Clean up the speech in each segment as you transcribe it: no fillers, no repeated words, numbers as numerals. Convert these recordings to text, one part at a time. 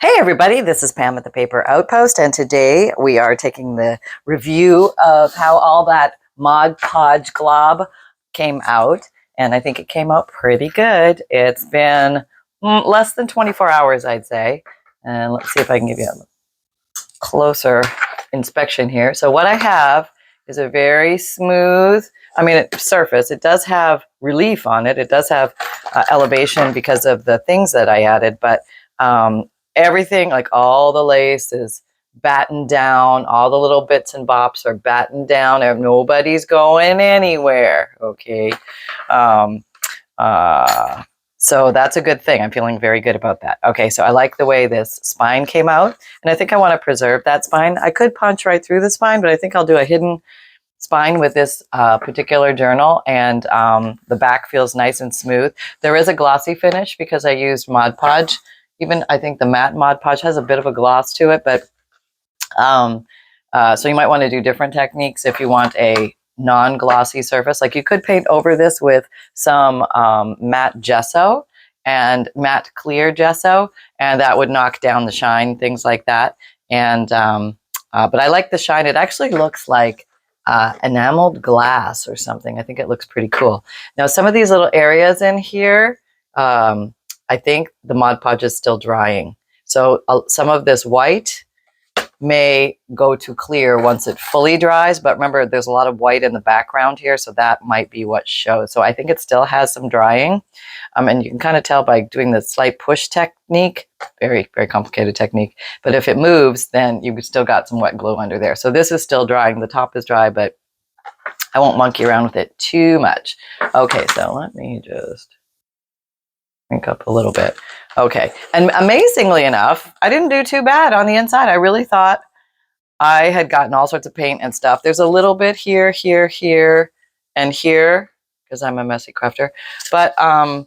Hey everybody, this is Pam at the Paper Outpost, and today we are taking the review of how all that Mod Podge glob came out, and I think it came out pretty good. It's been less than 24 hours, I'd say, and let's see if I can give you a closer inspection here. So what I have is a very smooth, surface. It does have relief on it. It does have elevation because of the things that I added, but everything, like all the lace is battened down. All the little bits and bops are battened down, and nobody's going anywhere. Okay. So that's a good thing. I'm feeling very good about that. Okay, so I like the way this spine came out, and I think I want to preserve that spine. I could punch right through the spine, but I think I'll do a hidden spine with this particular journal, and the back feels nice and smooth. There is a glossy finish because I used Mod Podge. Even I think the matte Mod Podge has a bit of a gloss to it, but so you might want to do different techniques if you want a non-glossy surface. Like you could paint over this with some matte gesso and matte clear gesso, and that would knock down the shine, things like that. And but I like the shine. It actually looks like enameled glass or something. I think it looks pretty cool. Now some of these little areas in here, I think the Mod Podge is still drying. So some of this white may go to clear once it fully dries, but remember there's a lot of white in the background here, so that might be what shows. So I think it still has some drying, and you can kind of tell by doing the slight push technique. Very, very complicated technique, but if it moves, then you've still got some wet glue under there. So this is still drying. The top is dry, but I won't monkey around with it too much. Okay, so let me just crank up a little bit. Okay, and amazingly enough, I didn't do too bad on the inside. I really thought I had gotten all sorts of paint and stuff. There's a little bit here, here, here, and here, because I'm a messy crafter. But I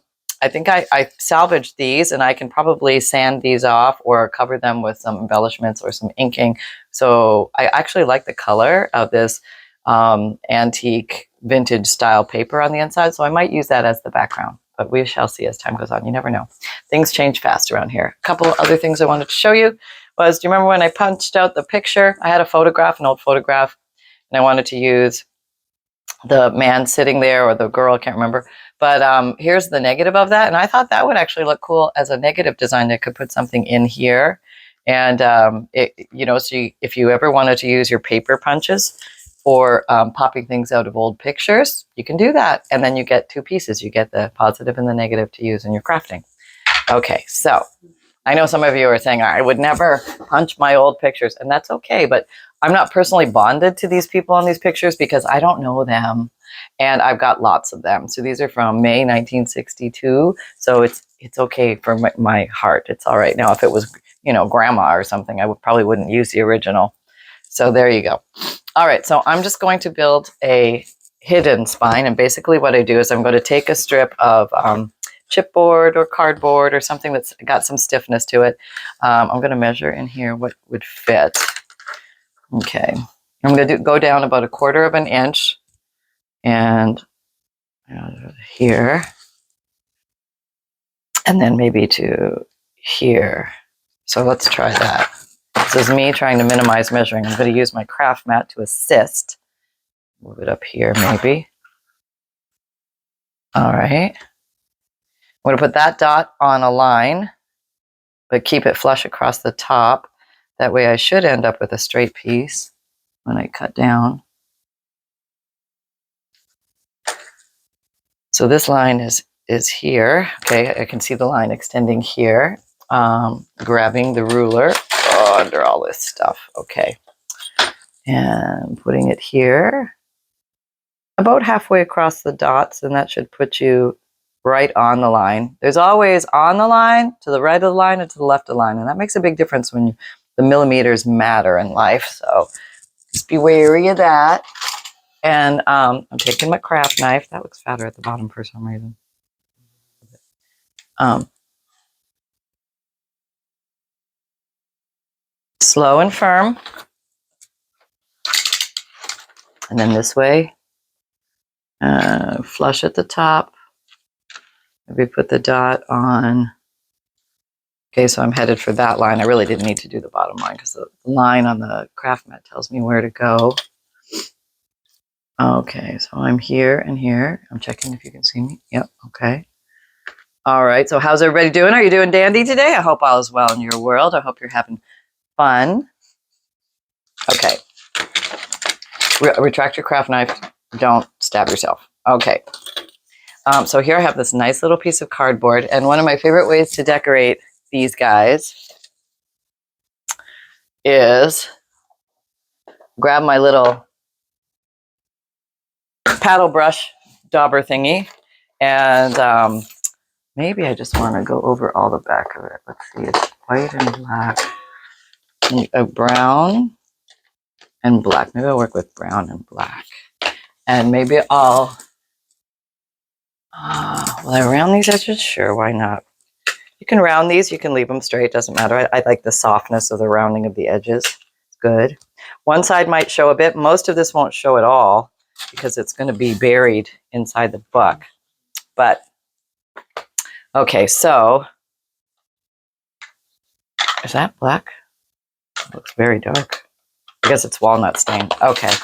think I salvaged these, and I can probably sand these off or cover them with some embellishments or some inking. So I actually like the color of this antique vintage style paper on the inside, so I might use that as the background. But we shall see as time goes on. You never know. Things change fast around here. A couple of other things I wanted to show you was, do you remember when I punched out the picture? I had a photograph, an old photograph, and I wanted to use the man sitting there or the girl, I can't remember. But here's the negative of that. And I thought that would actually look cool as a negative design. I could put something in here. And, so if you ever wanted to use your paper punches for popping things out of old pictures, you can do that. And then you get two pieces. You get the positive and the negative to use in your crafting. Okay, so I know some of you are saying, I would never punch my old pictures, and that's okay. But I'm not personally bonded to these people on these pictures because I don't know them. And I've got lots of them. So these are from May 1962. So it's okay for my heart. It's all right. Now, if it was, grandma or something, I probably wouldn't use the original. So there you go. All right, so I'm just going to build a hidden spine, and basically what I do is I'm going to take a strip of chipboard or cardboard or something that's got some stiffness to it. I'm going to measure in here what would fit. Okay, I'm going to go down about 1/4 of an inch, and here, and then maybe to here. So let's try that. This is me trying to minimize measuring. I'm going to use my craft mat to assist. Move it up here, maybe. All right. I'm going to put that dot on a line, but keep it flush across the top. That way I should end up with a straight piece when I cut down. So this line is here. Okay, I can see the line extending here. Grabbing the ruler under all this stuff. Okay. And putting it here about halfway across the dots, and that should put you right on the line. There's always on the line, to the right of the line, and to the left of the line, and that makes a big difference when the millimeters matter in life. So just be wary of that. And I'm taking my craft knife. That looks fatter at the bottom for some reason. Slow and firm. And then this way, flush at the top. Maybe put the dot on. Okay, so I'm headed for that line. I really didn't need to do the bottom line because the line on the craft mat tells me where to go. Okay, so I'm here and here. I'm checking if you can see me. Yep, okay. All right, so how's everybody doing? Are you doing dandy today? I hope all is well in your world. I hope you're having fun. Okay. Retract your craft knife. Don't stab yourself. Okay. So here I have this nice little piece of cardboard, and one of my favorite ways to decorate these guys is grab my little paddle brush dauber thingy, and maybe I just want to go over all the back of it. Let's see, it's white and black, and brown and black. Maybe I'll work with brown and black, and maybe I'll will I round these edges? Sure, why not? You can round these, you can leave them straight, doesn't matter. I like the softness of the rounding of the edges. It's good. One side might show a bit. Most of this won't show at all because it's going to be buried inside the book. But, okay, so, is that black? It looks very dark. I guess it's walnut stain. Okay.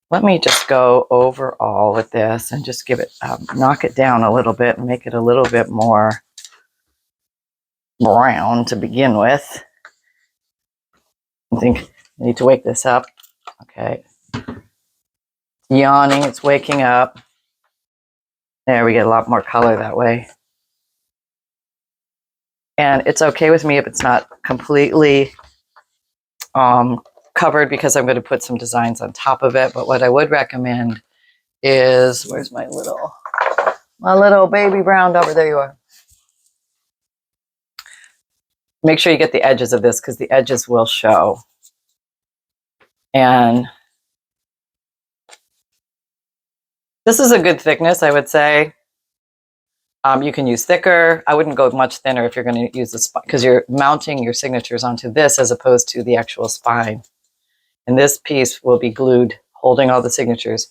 Let me just go overall with this and just give it, knock it down a little bit and make it a little bit more brown to begin with. I think I need to wake this up. Okay. Yawning, it's waking up. There, we get a lot more color that way. And it's okay with me if it's not completely covered because I'm going to put some designs on top of it. But what I would recommend is, where's my little baby brown dauber? There you are. Make sure you get the edges of this because the edges will show. And this is a good thickness, I would say. You can use thicker. I wouldn't go much thinner if you're going to use the spine because you're mounting your signatures onto this as opposed to the actual spine. And this piece will be glued, holding all the signatures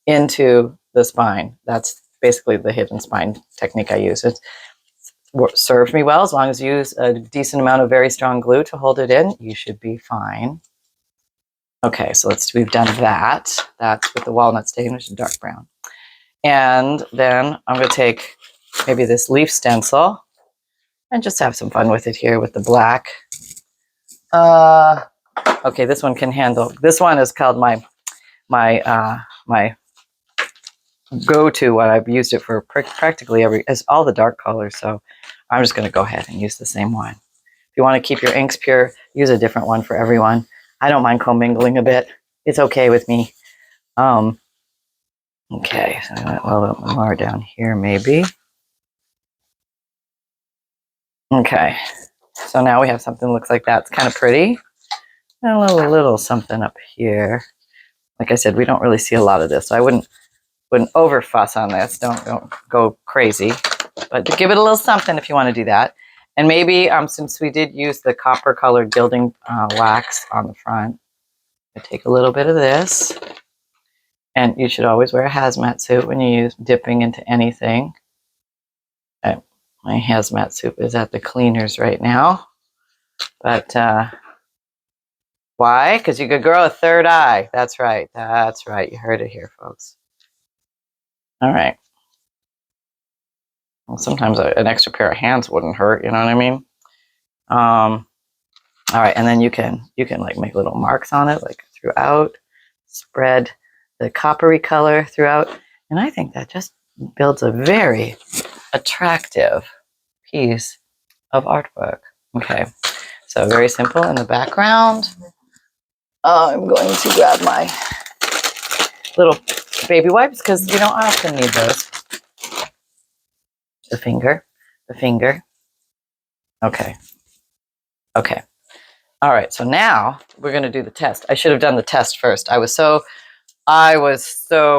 into the spine. That's basically the hidden spine technique I use. It served me well. As long as you use a decent amount of very strong glue to hold it in, you should be fine. Okay, so we've done that. That's with the walnut stain, which is dark brown. And then I'm going to take maybe this leaf stencil and just have some fun with it here with the black. Okay, this one can handle. This one is called my go-to. What I've used it for practically all the dark colors. So I'm just going to go ahead and use the same one. If you want to keep your inks pure, use a different one for everyone. I don't mind commingling a bit. It's okay with me. Okay, so I went a little bit more down here, maybe. Okay, so now we have something that looks like that. It's kind of pretty. And a little something up here. Like I said, we don't really see a lot of this, so I wouldn't over fuss on this. Don't go crazy, but give it a little something if you want to do that. And maybe since we did use the copper colored gilding wax on the front, I take a little bit of this. And you should always wear a hazmat suit when you use dipping into anything. My hazmat suit is at the cleaners right now. But why? Because you could grow a third eye. That's right. That's right. You heard it here, folks. All right. Well, sometimes an extra pair of hands wouldn't hurt. You know what I mean? All right. And then you can like make little marks on it, like throughout. Spread the coppery color throughout. And I think that just builds a very attractive piece of artwork. Okay, so very simple in the background. I'm going to grab my little baby wipes because you don't often need those. The finger. Okay. Okay. All right, so now we're going to do the test. I should have done the test first. I was so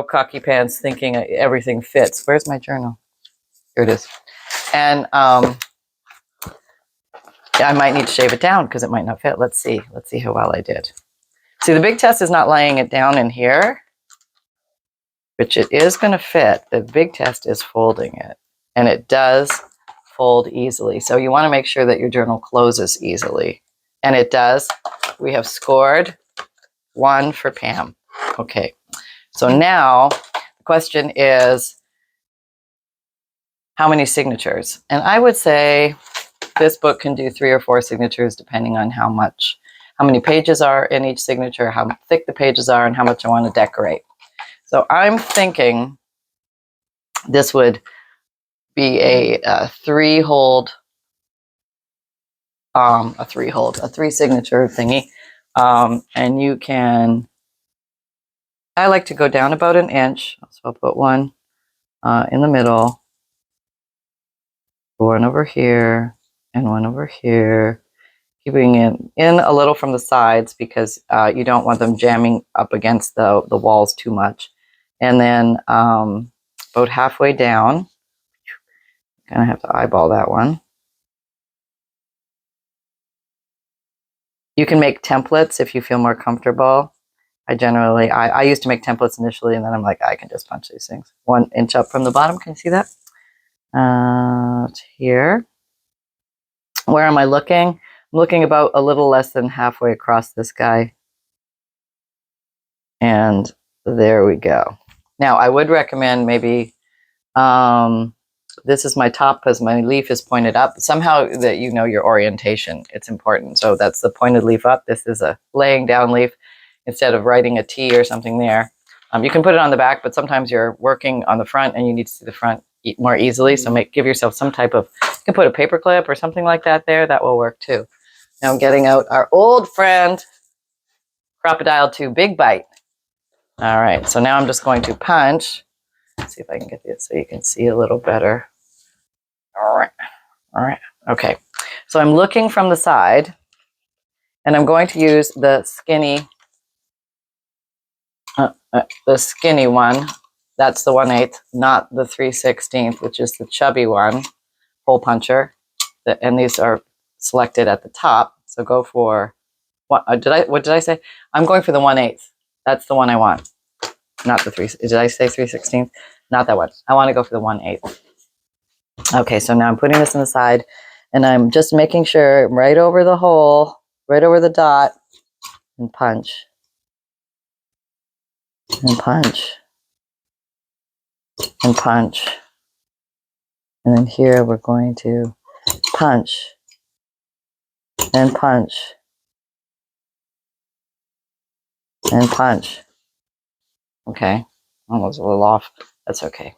cocky pants thinking everything fits. Where's my journal? Here it is. And I might need to shave it down because it might not fit. Let's see how well I did. See, the big test is not laying it down in here, which it is going to fit. The big test is folding it, and it does fold easily. So you want to make sure that your journal closes easily. And it does. We have scored 1 for Pam. Okay. So now the question is, how many signatures? And I would say this book can do 3 or 4 signatures depending on how many pages are in each signature, how thick the pages are, and how much I want to decorate. So I'm thinking this would be a 3-hold, a 3-signature thingy. And you can, I like to go down about an inch. So I'll put one in the middle, one over here, and one over here. Keeping it in a little from the sides because you don't want them jamming up against the walls too much. And then about halfway down, kind of have to eyeball that one. You can make templates if you feel more comfortable. I used to make templates initially, and then I'm like, I can just punch these things 1 inch up from the bottom. Can you see that? It's here. Where am I looking? I'm looking about a little less than halfway across this guy. And there we go. Now, I would recommend maybe, this is my top because my leaf is pointed up. Somehow that you know your orientation, it's important. So that's the pointed leaf up. This is a laying down leaf instead of writing a T or something there. You can put it on the back, but sometimes you're working on the front and you need to see the front more easily. So give yourself some type of, you can put a paper clip or something like that there. That will work too. Now I'm getting out our old friend, Crocodile 2 Big Bite. All right, so now I'm just going to punch. Let's see if I can get this so you can see a little better. All right, okay. So I'm looking from the side, and I'm going to use the skinny one. That's the 1/8, not the 3/16, which is the chubby one, hole puncher. And these are selected at the top. So go for what did I say? I'm going for the 1/8. That's the one I want. Not the 3. Did I say 3/16? Not that one. I want to go for the 1/8. Okay, so now I'm putting this on the side, and I'm just making sure right over the hole, right over the dot, and punch. And punch. And punch. And then here we're going to punch. And punch. And punch. Okay, almost a little off. That's okay.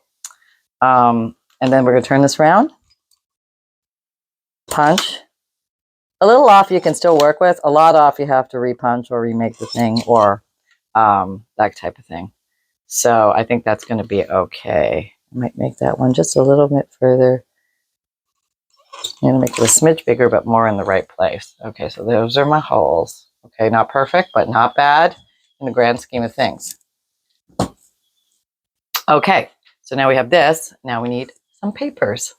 And then we're going to turn this around. Punch. A little off you can still work with. A lot off you have to repunch or remake the thing or that type of thing. So I think that's going to be okay. I might make that one just a little bit further. I'm going to make it a smidge bigger, but more in the right place. Okay, so those are my holes. Okay, not perfect, but not bad in the grand scheme of things. Okay, so now we have this. Now we need some papers.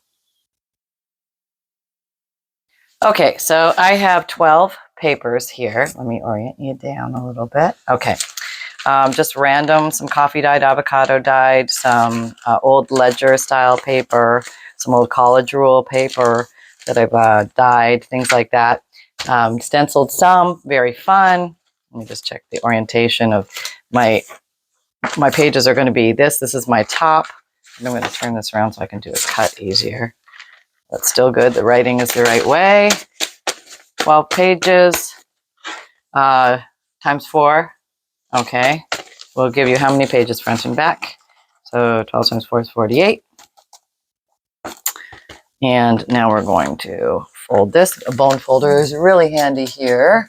Okay, so I have 12 papers here. Let me orient you down a little bit. Okay, just random, some coffee dyed, avocado dyed, some old ledger style paper, some old college rule paper that I've dyed, things like that. Stenciled some, very fun. Let me just check the orientation of my pages are going to be this. This is my top. And I'm going to turn this around so I can do a cut easier. That's still good. The writing is the right way. 12 pages times 4. Okay. We'll give you how many pages front and back. So 12 times 4 is 48. And now we're going to fold this. A bone folder is really handy here.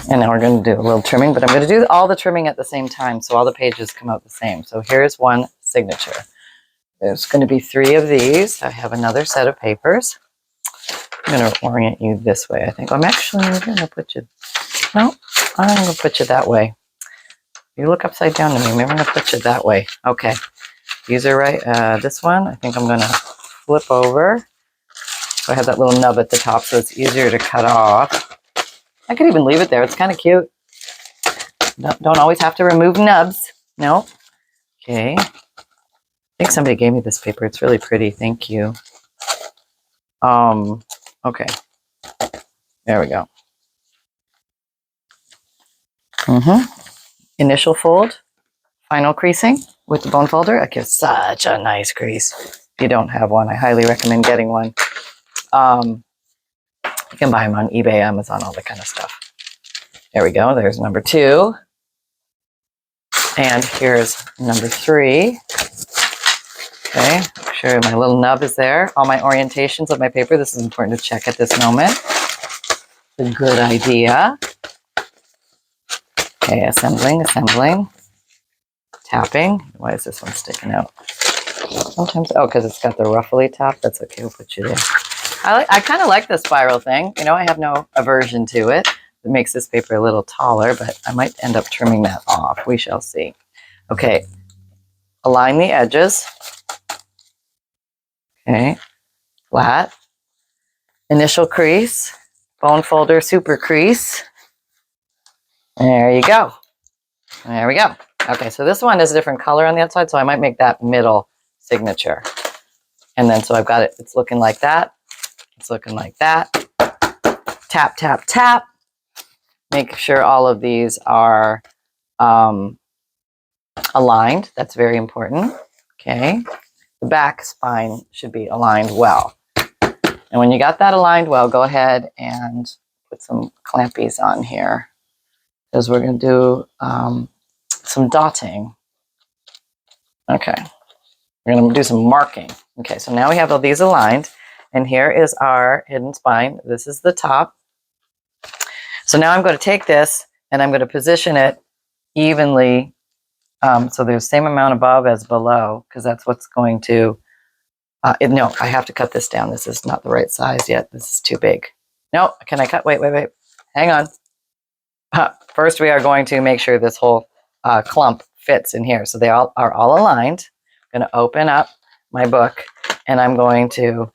And now we're going to do a little trimming, but I'm going to do all the trimming at the same time so all the pages come out the same. So here's one signature. There's going to be 3 of these. I have another set of papers. I'm going to orient you this way, I think. I'm actually going to put you... No, I'm going to put you that way. You look upside down to me. Maybe I'm going to put you that way. Okay. These are right. This one, I think I'm going to flip over. So I have that little nub at the top so it's easier to cut off. I could even leave it there. It's kind of cute. Don't always have to remove nubs. No. Okay. think somebody gave me this paper. It's really pretty. Thank you. Okay. There we go. Initial fold, final creasing with the bone folder. It gives such a nice crease. If you don't have one, I highly recommend getting one. You can buy them on eBay, Amazon, all that kind of stuff. There we go. There's number 2. And here's number 3. Okay, make sure my little nub is there. All my orientations of my paper. This is important to check at this moment. It's a good idea. Okay, assembling. Tapping. Why is this one sticking out? Sometimes, oh, because it's got the ruffly top. That's okay, we'll put you there. I kind of like the spiral thing. You know, I have no aversion to it. It makes this paper a little taller, but I might end up trimming that off. We shall see. Okay, align the edges. Okay, flat. Initial crease, bone folder, super crease. There you go. There we go. Okay, so this one is a different color on the outside, so I might make that middle signature. And then so I've got it, it's looking like that. It's looking like that. Tap, tap, tap. Make sure all of these are aligned. That's very important. Okay. The back spine should be aligned well. And when you got that aligned well, go ahead and put some clampies on here, because we're going to do some dotting. Okay. We're going to do some marking. Okay, so now we have all these aligned, and here is our hidden spine. This is the top. So now I'm going to take this and I'm going to position it evenly, so there's the same amount above as below, because that's what's going to, no, I have to cut this down. This is not the right size yet. This is too big. No, can I cut? Wait. Hang on. First, we are going to make sure this whole clump fits in here. So they all are all aligned. I'm going to open up my book, and I'm going to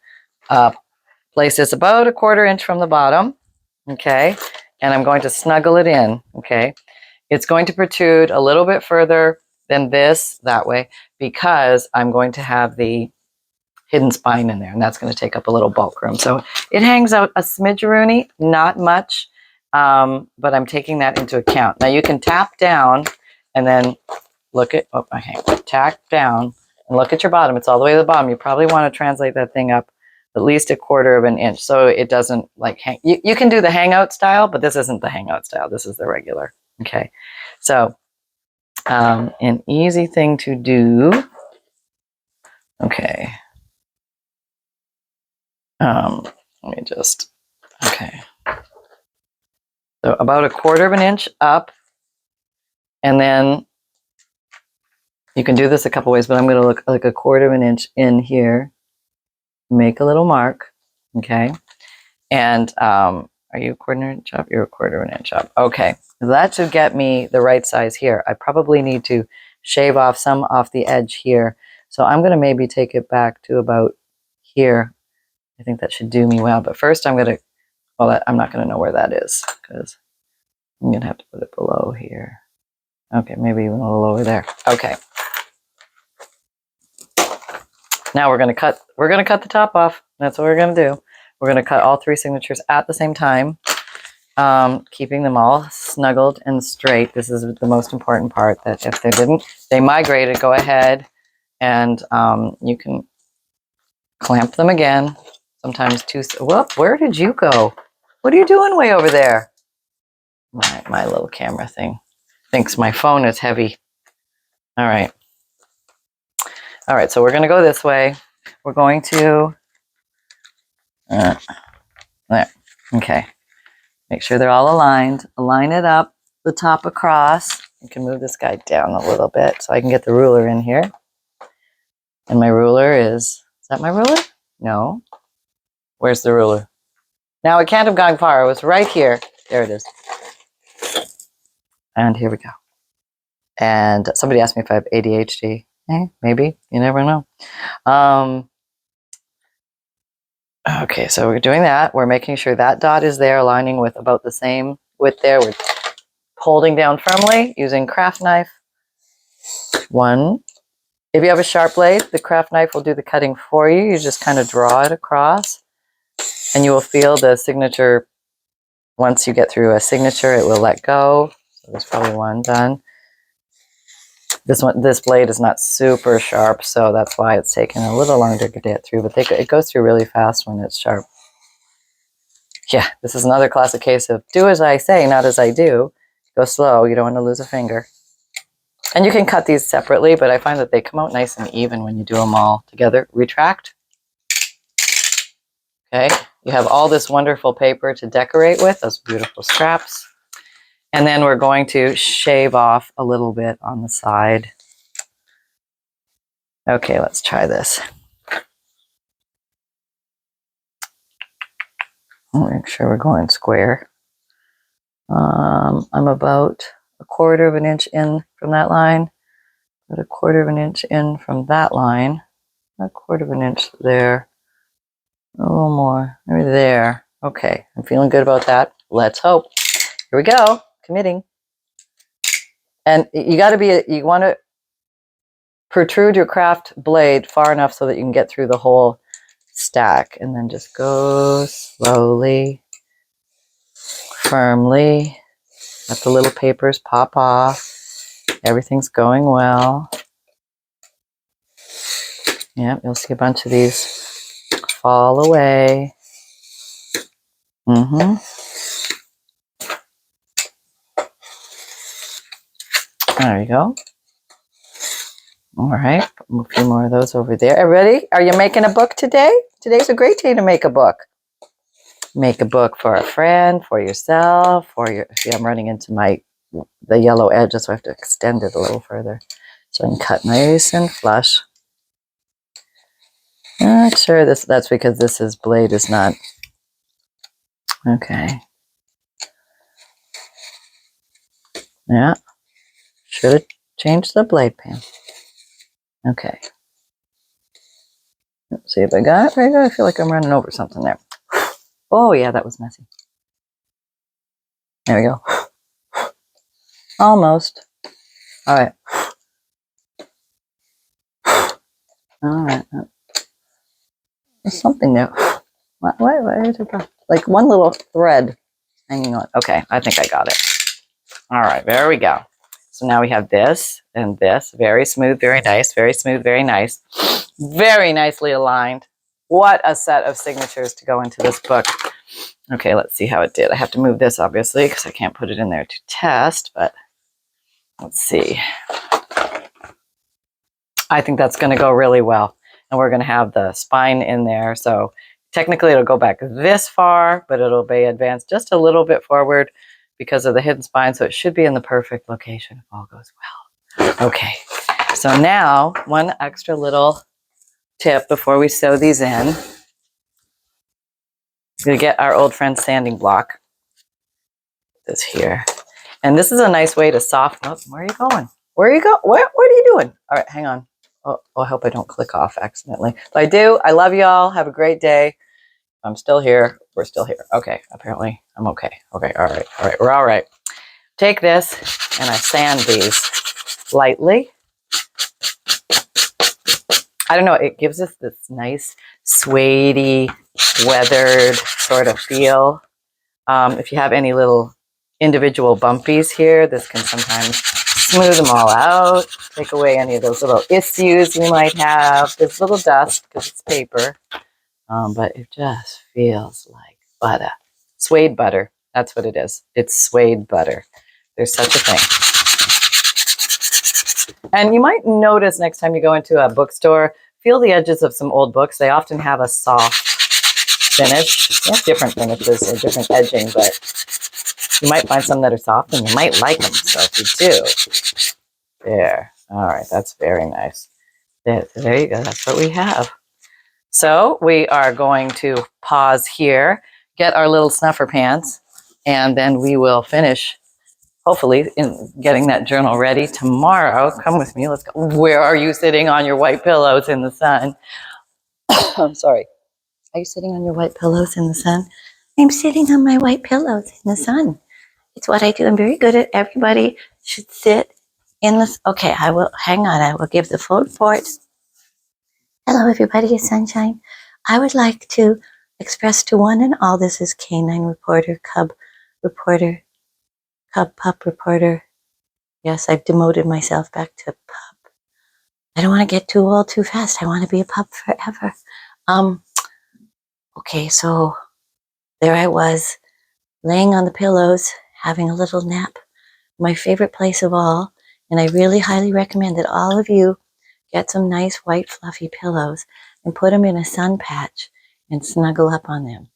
place this about 1/4 inch from the bottom. Okay. And I'm going to snuggle it in. Okay. It's going to protrude a little bit further than this, that way, because I'm going to have the hidden spine in there, and that's going to take up a little bulk room. So it hangs out a smidgeroony, not much, but I'm taking that into account. Now you can tap down and then look at, tap down and look at your bottom. It's all the way to the bottom. You probably want to translate that thing up at least 1/4 inch so it doesn't like hang. You can do the hangout style, but this isn't the hangout style. This is the regular. Okay, so an easy thing to do. Okay. Let me just, okay. So about 1/4 inch up, and then you can do this a couple ways, but I'm going to look like 1/4 inch in here, make a little mark. Okay. And, are you 1/4 inch up? You're 1/4 inch up. Okay. That should get me the right size here. I probably need to shave off some off the edge here. So I'm going to maybe take it back to about here. I think that should do me well. But first I'm going to, well, I'm not going to know where that is, because I'm going to have to put it below here. Okay, maybe even a little over there. Okay. Now we're going to cut the top off. That's what we're going to do. We're going to cut all 3 signatures at the same time, keeping them all snuggled and straight. This is the most important part, that if they migrated, go ahead and you can clamp them again. Sometimes whoop, where did you go? What are you doing way over there? My little camera thing thinks my phone is heavy. All right. All right, so we're going to go this way. We're going to, there. Okay. Make sure they're all aligned. Align it up, the top across. You can move this guy down a little bit so I can get the ruler in here. And my ruler is that my ruler? No. Where's the ruler? Now it can't have gone far. It was right here. There it is. And here we go. And somebody asked me if I have ADHD. Maybe. You never know. Okay, so we're doing that. We're making sure that dot is there, aligning with about the same width there. We're holding down firmly using craft knife. 1, If you have a sharp blade, the craft knife will do the cutting for you. You just kind of draw it across, and you will feel the signature. Once you get through a signature, it will let go. So there's probably one done. This blade is not super sharp, so that's why it's taking a little longer to get through, but it goes through really fast when it's sharp. Yeah, this is another classic case of do as I say, not as I do. Go slow, you don't want to lose a finger. And you can cut these separately, but I find that they come out nice and even when you do them all together. Retract. Okay, you have all this wonderful paper to decorate with, those beautiful scraps. And then we're going to shave off a little bit on the side. Okay, let's try this. I'll make sure we're going square. I'm about 1/4 of an inch in from that line, about 1/4 of an inch in from that line, 1/4 of an inch there, a little more, maybe there. Okay, I'm feeling good about that. Let's hope. Here we go, committing. And you want to protrude your craft blade far enough so that you can get through the whole stack, and then just go slowly, firmly. Let the little papers pop off. Everything's going well. Yep, you'll see a bunch of these fall away. There you go. All right, a few more of those over there. Everybody, are you making a book today? Today's a great day to make a book. Make a book for a friend, for yourself, see, I'm running into the yellow edge, so I have to extend it a little further so I can cut nice and flush. Not sure that's because this blade is not okay. Yeah, should have changed the blade pan. Okay. Let's see if I got it. Very good. I feel like I'm running over something there. Oh yeah, that was messy. There we go. Almost. All right. All right. There's something there. Why is it like one little thread hanging on? Okay, I think I got it. All right, there we go. So now we have this and this. Very smooth, very nice. Very smooth, very nice. Very nicely aligned. What a set of signatures to go into this book. Okay, let's see how it did. I have to move this, obviously, because I can't put it in there to test, but let's see. I think that's going to go really well. And we're going to have the spine in there. So technically it'll go back this far, but it'll be advanced just a little bit forward because of the hidden spine. So it should be in the perfect location if all goes well. Okay, so now one extra little tip before we sew these in. We're going to get our old friend sanding block. This here. And this is a nice way to soften up. Where are you going? Where are you going? What are you doing? All right, hang on. Oh, I hope I don't click off accidentally. If I do, I love y'all. Have a great day. I'm still here. We're still here. Okay, apparently I'm okay. Okay, all right. All right, we're all right. Take this and I sand these lightly. I don't know, it gives us this nice suede-y, weathered sort of feel. If you have any little individual bumpies here, this can sometimes smooth them all out, take away any of those little issues you might have. There's little dust because it's paper, but it just feels like butter. Suede butter, that's what it is. It's suede butter. There's such a thing. And you might notice next time you go into a bookstore, feel the edges of some old books. They often have a soft finish. They have different finishes or different edging, but you might find some that are soft and you might like them. So if you do, there. All right, that's very nice. There you go. That's what we have. So we are going to pause here, get our little snuffer pants, and then we will finish, hopefully, in getting that journal ready tomorrow. Come with me. Let's go. Where are you sitting on your white pillows in the sun? I'm sorry. Are you sitting on your white pillows in the sun? I'm sitting on my white pillows in the sun. It's what I do. I'm very good at everybody should sit in this, okay, I will, hang on, I will give the full report. Hello, everybody, it's Sunshine. I would like to express to one and all, this is Canine Reporter, Cub Reporter, Cub Pup Reporter. Yes, I've demoted myself back to pup. I don't want to get too old too fast. I want to be a pup forever. Okay, so there I was, laying on the pillows, having a little nap. My favorite place of all, and I really highly recommend that all of you get some nice white fluffy pillows and put them in a sun patch and snuggle up on them.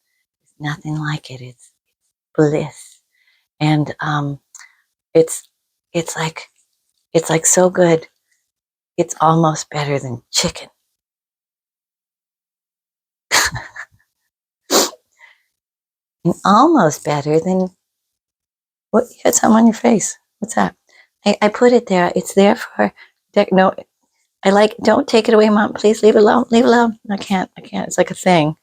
There's nothing like it. It's bliss. And it's like so good. It's almost better than chicken. And almost better than what? You got something on your face. What's that? I put it there. It's there for no. I like. Don't take it away, Mom. Please leave it alone. Leave it alone. I can't. It's like a thing.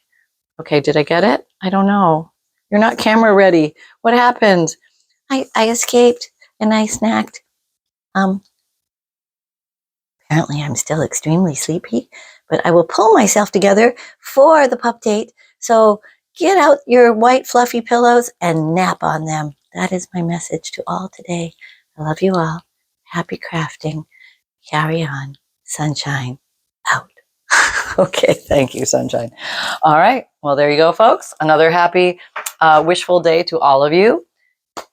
Okay, did I get it? I don't know. You're not camera ready. What happened? I escaped and I snacked. Apparently I'm still extremely sleepy, but I will pull myself together for the pup date. So get out your white fluffy pillows and nap on them. That is my message to all today. I love you all. Happy crafting. Carry on. Sunshine out. Okay, thank you, Sunshine. All right, well, there you go, folks. Another happy, wishful day to all of you.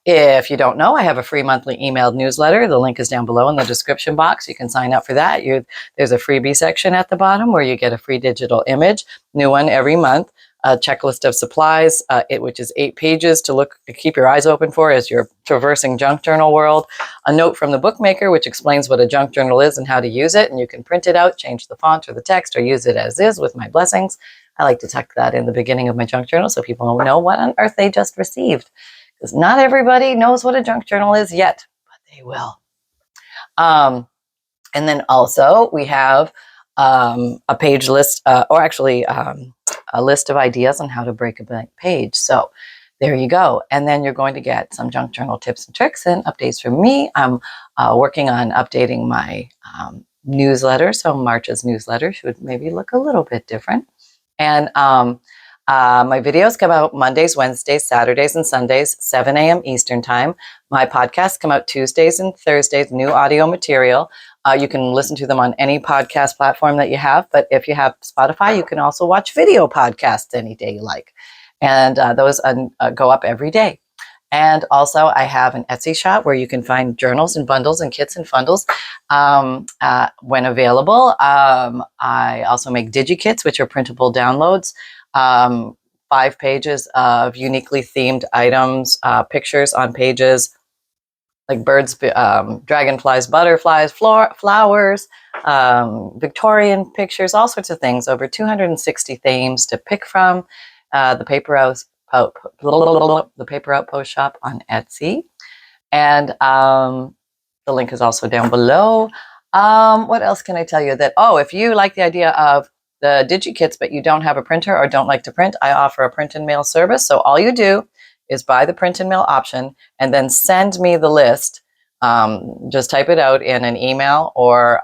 If you don't know, I have a free monthly emailed newsletter. The link is down below in the description box. You can sign up for that. There's a freebie section at the bottom where you get a free digital image, new one every month, a checklist of supplies, which is 8 pages to keep your eyes open for as you're traversing junk journal world, a note from the bookmaker, which explains what a junk journal is and how to use it. And you can print it out, change the font or the text, or use it as is with my blessings. I like to tuck that in the beginning of my junk journal so people know what on earth they just received. Because not everybody knows what a junk journal is yet, but they will. And then also we have a page list, or actually a list of ideas on how to break a blank page. So there you go. And then you're going to get some junk journal tips and tricks and updates from me. I'm working on updating my newsletter. So March's newsletter should maybe look a little bit different. And my videos come out Mondays, Wednesdays, Saturdays, and Sundays, 7 a.m. Eastern Time. My podcasts come out Tuesdays and Thursdays, new audio material. You can listen to them on any podcast platform that you have. But if you have Spotify, you can also watch video podcasts any day you like. And those go up every day. And also I have an Etsy shop where you can find journals and bundles and kits and fundles when available. I also make Digikits, which are printable downloads. 5 pages of uniquely themed items, pictures on pages like birds, dragonflies, butterflies, flowers, Victorian pictures, all sorts of things. Over 260 themes to pick from. The Paper Outpost shop on Etsy. And the link is also down below. What else can I tell you? If you like the idea of the Digikits, but you don't have a printer or don't like to print, I offer a print and mail service. So all you do is buy the print and mail option and then send me the list. Just type it out in an email or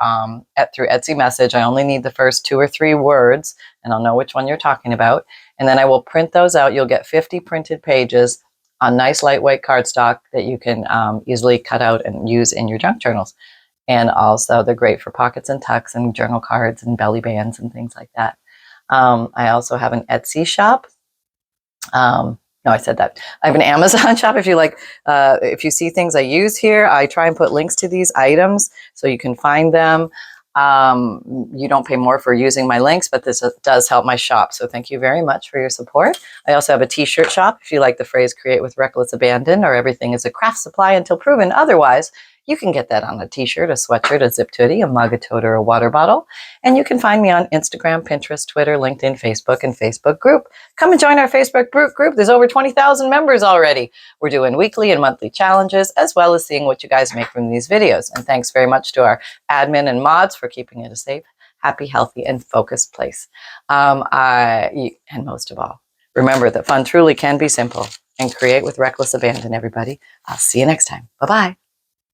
through Etsy message. I only need the first 2 or 3 words and I'll know which one you're talking about. And then I will print those out. You'll get 50 printed pages on nice lightweight cardstock that you can easily cut out and use in your junk journals. And also they're great for pockets and tucks and journal cards and belly bands and things like that. I also have an Etsy shop. No, I said that. I have an Amazon shop. If you see things I use here, I try and put links to these items so you can find them. You don't pay more for using my links, but this does help my shop. So thank you very much for your support. I also have a t-shirt shop. If you like the phrase create with reckless abandon, or everything is a craft supply until proven otherwise, you can get that on a t-shirt, a sweatshirt, a zip hoodie, a mug, a tote, or a water bottle. And you can find me on Instagram, Pinterest, Twitter, LinkedIn, Facebook, and Facebook group. Come and join our Facebook group. There's over 20,000 members already. We're doing weekly and monthly challenges, as well as seeing what you guys make from these videos. And thanks very much to our admin and mods for keeping it a safe, happy, healthy, and focused place. And most of all, remember that fun truly can be simple, and create with reckless abandon, everybody. I'll see you next time. Bye-bye.